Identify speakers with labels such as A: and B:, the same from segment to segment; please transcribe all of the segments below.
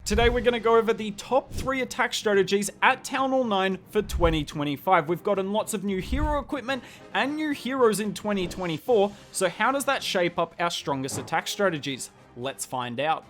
A: Today we're going to go over the top 3 attack strategies at Town Hall 9 for 2025. We've gotten lots of new hero equipment and new heroes in 2024, so how does that shape up our strongest attack strategies? Let's find out.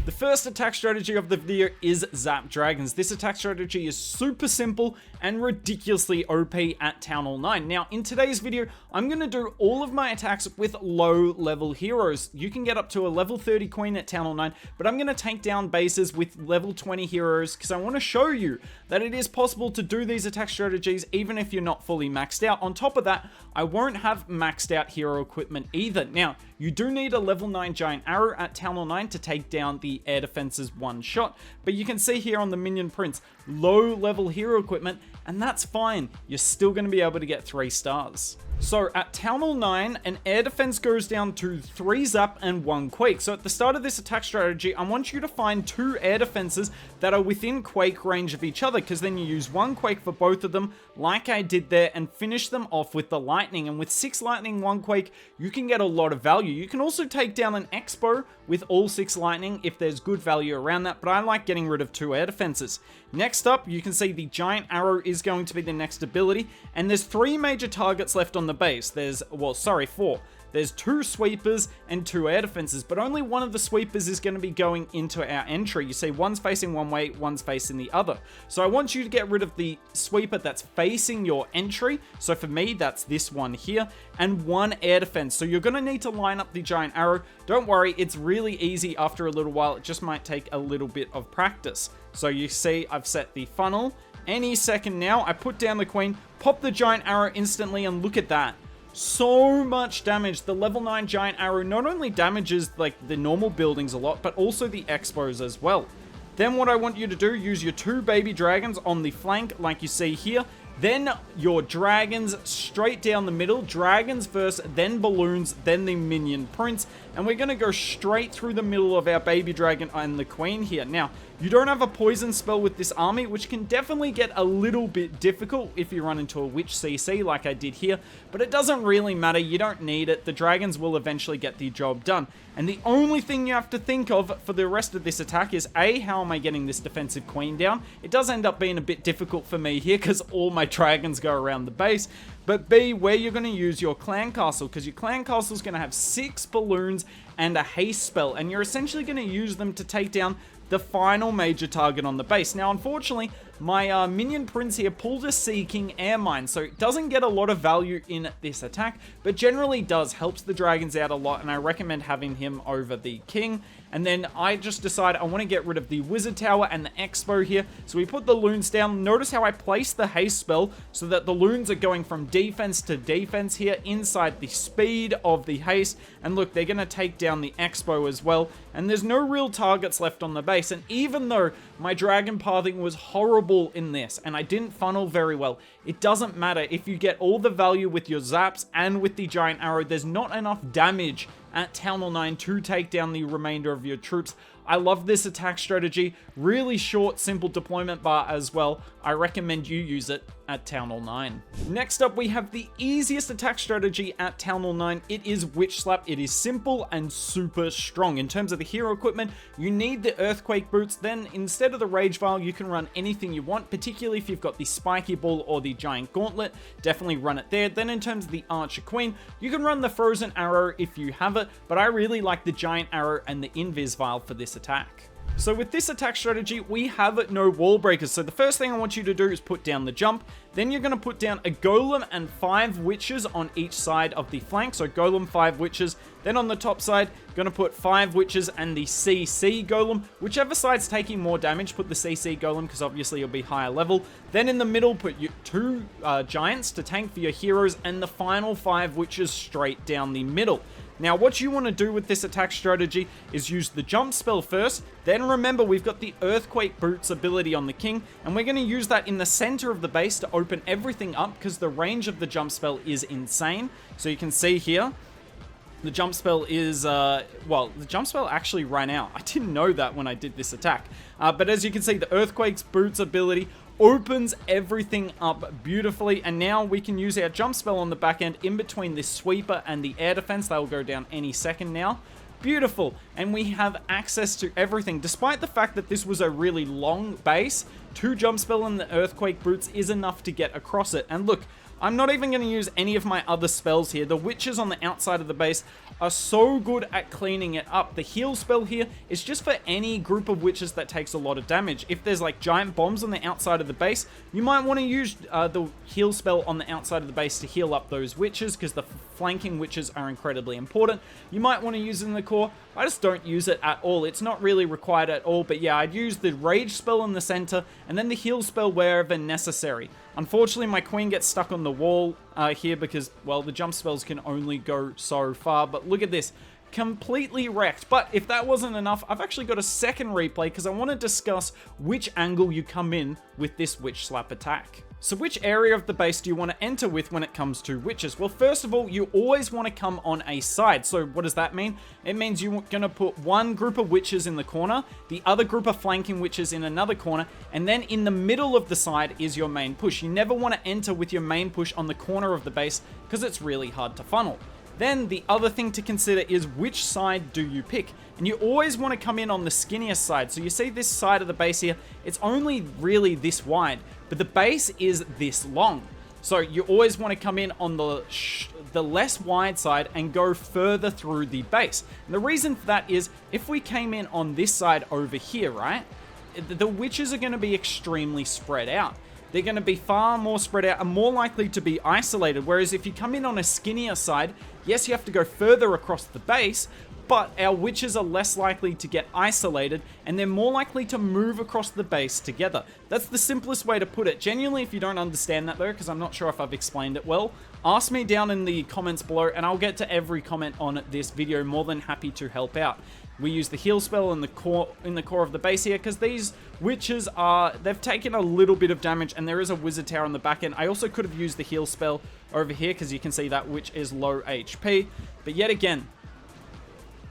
A: The first attack strategy of the video is Zap Dragons. This attack strategy is super simple and ridiculously OP at Town Hall 9. Now, in today's video, I'm going to do all of my attacks with low level heroes. You can get up to a level 30 queen at Town Hall 9, but I'm going to take down bases with level 20 heroes because I want to show you that it is possible to do these attack strategies even if you're not fully maxed out. On top of that, I won't have maxed out hero equipment either. Now, you do need a level 9 giant arrow at Town Hall 9 to take down the air defenses one shot, but you can see here on the minion prints, low level hero equipment, and that's fine. You're still going to be able to get 3 stars. So at Town Hall 9, an air defense goes down to 3 zap and 1 quake. So at the start of this attack strategy, I want you to find 2 air defenses that are within quake range of each other, because then you use 1 quake for both of them, like I did there, and finish them off with the lightning. And with 6 lightning, 1 quake, you can get a lot of value. You can also take down an expo with all 6 lightning if there's good value around that, but I like getting rid of 2 air defenses. Next up, you can see the giant arrow is going to be the next ability, and there's 3 major targets left on the base. There's, well, sorry, 4. There's 2 sweepers and 2 air defenses, but only one of the sweepers is going to be going into our entry. You see, one's facing one way, one's facing the other. So I want you to get rid of the sweeper that's facing your entry. So for me, that's this one here, and 1 air defense. So you're going to need to line up the giant arrow. Don't worry, it's really easy after a little while. It just might take a little bit of practice. So you see, I've set the funnel. Any second now, I put down the queen, pop the giant arrow instantly, and look at that. So much damage. The level 9 giant arrow not only damages like the normal buildings a lot, but also the expos as well. Then what I want you to do, use your 2 baby dragons on the flank like you see here. Then your dragons straight down the middle. Dragons first, then balloons, then the minion prince. And we're going to go straight through the middle of our baby dragon and the queen here. Now, you don't have a poison spell with this army, which can definitely get a little bit difficult if you run into a witch CC like I did here. But it doesn't really matter. You don't need it. The dragons will eventually get the job done. And the only thing you have to think of for the rest of this attack is A, how am I getting this defensive queen down? It does end up being a bit difficult for me here because all my dragons go around the base. But B, where you're going to use your clan castle, because your clan castle is going to have 6 balloons and a haste spell, and you're essentially going to use them to take down the final major target on the base. Now, unfortunately, my minion prince here pulled a Sea King air mine, so it doesn't get a lot of value in this attack, but generally does, helps the dragons out a lot, and I recommend having him over the king. And then I just decide I want to get rid of the wizard tower and the expo here, so we put the loons down. Notice how I place the haste spell so that the loons are going from defense to defense here inside the speed of the haste, and look, they're going to take down the expo as well, and there's no real targets left on the base. And even though my dragon pathing was horrible in this and I didn't funnel very well, it doesn't matter. If you get all the value with your zaps and with the giant arrow, there's not enough damage at Town Hall 9 to take down the remainder of your troops. I love this attack strategy. Really short, simple deployment bar as well. I recommend you use it at Town Hall 9. Next up, we have the easiest attack strategy at Town Hall 9. It is Witch Slap. It is simple and super strong. In terms of the hero equipment, you need the Earthquake Boots. Then instead of the Rage Vial, you can run anything you want, particularly if you've got the Spiky Ball or the Giant Gauntlet. Definitely run it there. Then in terms of the Archer Queen, you can run the Frozen Arrow if you have it, but I really like the Giant Arrow and the Invis Vial for this attack. So with this attack strategy, we have no wall breakers. So the first thing I want you to do is put down the jump. Then you're going to put down a golem and 5 witches on each side of the flank. So golem, 5 witches. Then on the top side, going to put 5 witches and the CC golem. Whichever side's taking more damage, put the CC golem because obviously you'll be higher level. Then in the middle, put your 2 giants to tank for your heroes and the final 5 witches straight down the middle. Now, what you want to do with this attack strategy is use the jump spell first. Then remember, we've got the Earthquake Boots ability on the king, and we're going to use that in the center of the base to open everything up because the range of the jump spell is insane. So you can see here, the jump spell is, well, the jump spell actually ran out. I didn't know that when I did this attack. But as you can see, the Earthquake's Boots ability opens everything up beautifully, and now we can use our jump spell on the back end in between this sweeper and the air defense. They will go down any second now. Beautiful. And we have access to everything. Despite the fact that this was a really long base, 2 jump spell and the earthquake boots is enough to get across it. And look, I'm not even going to use any of my other spells here. The witches on the outside of the base are so good at cleaning it up. The heal spell here is just for any group of witches that takes a lot of damage. If there's like giant bombs on the outside of the base, you might want to use the heal spell on the outside of the base to heal up those witches, because the flanking witches are incredibly important. You might want to use it in the core. I just don't use it at all. It's not really required at all, but yeah, I'd use the rage spell in the center and then the heal spell wherever necessary. Unfortunately, my queen gets stuck on the wall here because, well, the jump spells can only go so far, but look at this. Completely wrecked. But if that wasn't enough, I've actually got a second replay because I want to discuss which angle you come in with this witch slap attack. So which area of the base do you want to enter with when it comes to witches? Well, first of all, you always want to come on a side. So what does that mean? It means you're going to put one group of witches in the corner, the other group of flanking witches in another corner, and then in the middle of the side is your main push. You never want to enter with your main push on the corner of the base because it's really hard to funnel. Then the other thing to consider is which side do you pick? And you always want to come in on the skinniest side. So you see this side of the base here, it's only really this wide, but the base is this long. So you always want to come in on the less wide side and go further through the base. And the reason for that is if we came in on this side over here, right, the witches are going to be extremely spread out. They're going to be far more spread out and more likely to be isolated. Whereas if you come in on a skinnier side, yes, you have to go further across the base, but our witches are less likely to get isolated and they're more likely to move across the base together. That's the simplest way to put it. Genuinely, if you don't understand that though, because I'm not sure if I've explained it well, ask me down in the comments below and I'll get to every comment on this video. More than happy to help out. We use the heal spell in the core of the base here because these witches they've taken a little bit of damage and there is a wizard tower on the back end. I also could have used the heal spell over here because you can see that witch is low HP. But yet again,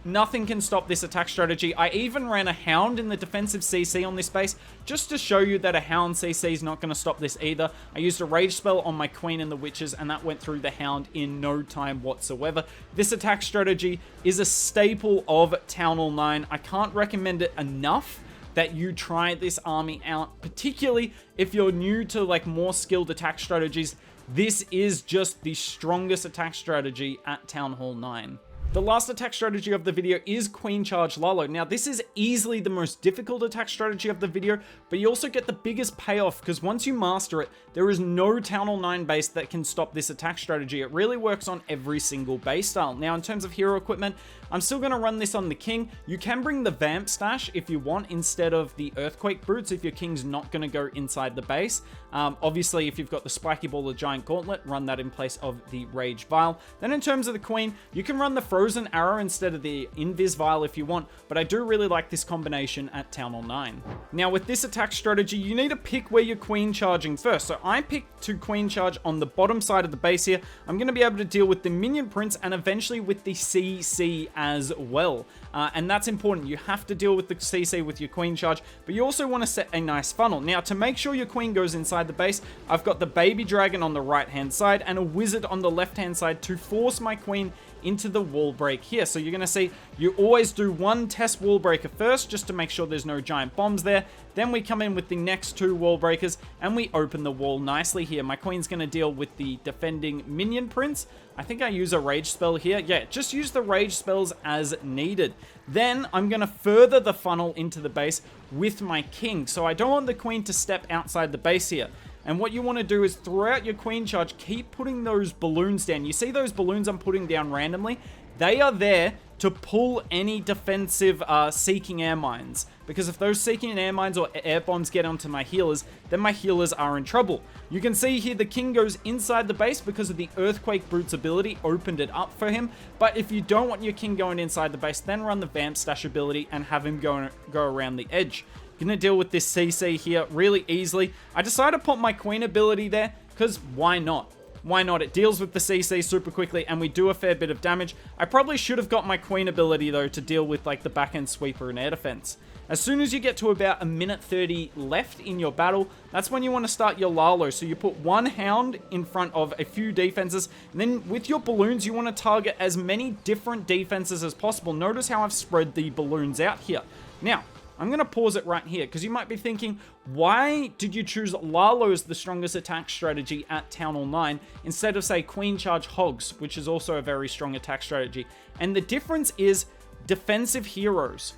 A: nothing can stop this attack strategy. I even ran a Hound in the defensive CC on this base just to show you that a Hound CC is not going to stop this either. I used a Rage spell on my Queen and the Witches and that went through the Hound in no time whatsoever. This attack strategy is a staple of Town Hall 9. I can't recommend it enough that you try this army out, particularly if you're new to like more skilled attack strategies. This is just the strongest attack strategy at Town Hall 9. The last attack strategy of the video is Queen Charge Lalo. Now, this is easily the most difficult attack strategy of the video, but you also get the biggest payoff because once you master it, there is no Town Hall 9 base that can stop this attack strategy. It really works on every single base style. Now, in terms of hero equipment, I'm still going to run this on the King. You can bring the Vamp Stash if you want instead of the Earthquake Boots if your King's not going to go inside the base. Obviously, if you've got the Spiky Ball or Giant Gauntlet, run that in place of the Rage Vial. Then in terms of the Queen, you can run the Frozen Arrow instead of the Invis Vial if you want, but I do really like this combination at Town Hall 9. Now, with this attack strategy, you need to pick where you're Queen Charging first. So I picked to Queen Charge on the bottom side of the base here. I'm going to be able to deal with the Minion Prince and eventually with the CC as well. And that's important. You have to deal with the CC with your Queen Charge, but you also want to set a nice funnel. Now, to make sure your Queen goes inside the base, I've got the Baby Dragon on the right-hand side and a Wizard on the left-hand side to force my Queen into the wall break here. So you're going to see you always do one test wall breaker first just to make sure there's no giant bombs there. Then we come in with the next 2 wall breakers and we open the wall nicely here. My Queen's going to deal with the defending Minion Prince. I think I use a Rage spell here. Yeah, just use the Rage spells as needed. Then I'm going to further the funnel into the base with my King. So I don't want the Queen to step outside the base here. And what you want to do is throughout your Queen Charge, keep putting those balloons down. You see those balloons I'm putting down randomly? They are there to pull any defensive Seeking Air Mines. Because if those Seeking Air Mines or Air Bombs get onto my healers, then my healers are in trouble. You can see here the King goes inside the base because of the Earthquake Boots ability opened it up for him. But if you don't want your King going inside the base, then run the Vamp Stash ability and have him go around the edge. Gonna deal with this CC here really easily. I decided to put my Queen ability there because why not? Why not? It deals with the CC super quickly and we do a fair bit of damage. I probably should have got my Queen ability though to deal with like the back end sweeper and air defense. As soon as you get to about a minute 30 left in your battle, that's when you want to start your Lalo. So you put one hound in front of a few defenses, and then with your balloons, you want to target as many different defenses as possible. Notice how I've spread the balloons out here. Now, I'm going to pause it right here because you might be thinking, why did you choose Lalo as the strongest attack strategy at Town Hall 9 instead of, say, Queen Charge Hogs, which is also a very strong attack strategy? And the difference is defensive heroes.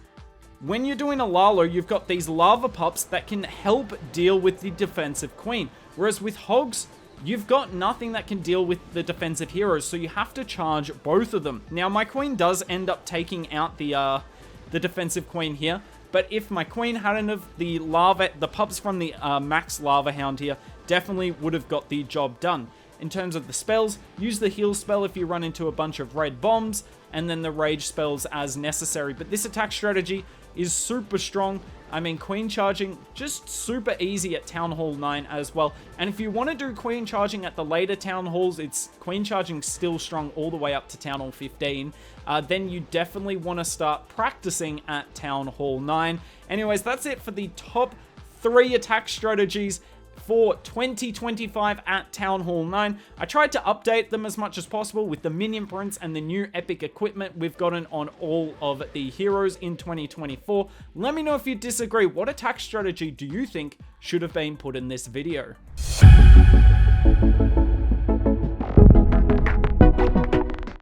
A: When you're doing a Lalo, you've got these lava pups that can help deal with the defensive queen. Whereas with Hogs, you've got nothing that can deal with the defensive heroes, so you have to charge both of them. Now, my queen does end up taking out the defensive queen here, but if my queen hadn't have the pups from the max lava hound here definitely would have got the job done. In terms of the spells, use the heal spell if you run into a bunch of red bombs, and then the rage spells as necessary. But this attack strategy is super strong. I mean, queen charging, just super easy at Town Hall 9 as well. And if you want to do queen charging at the later Town Halls, it's queen charging still strong all the way up to Town Hall 15. Then you definitely want to start practicing at Town Hall 9. Anyways, that's it for the top 3 attack strategies for 2025 at Town Hall 9. I tried to update them as much as possible with the minion prints and the new epic equipment we've gotten on all of the heroes in 2024. Let me know if you disagree. What attack strategy do you think should have been put in this video?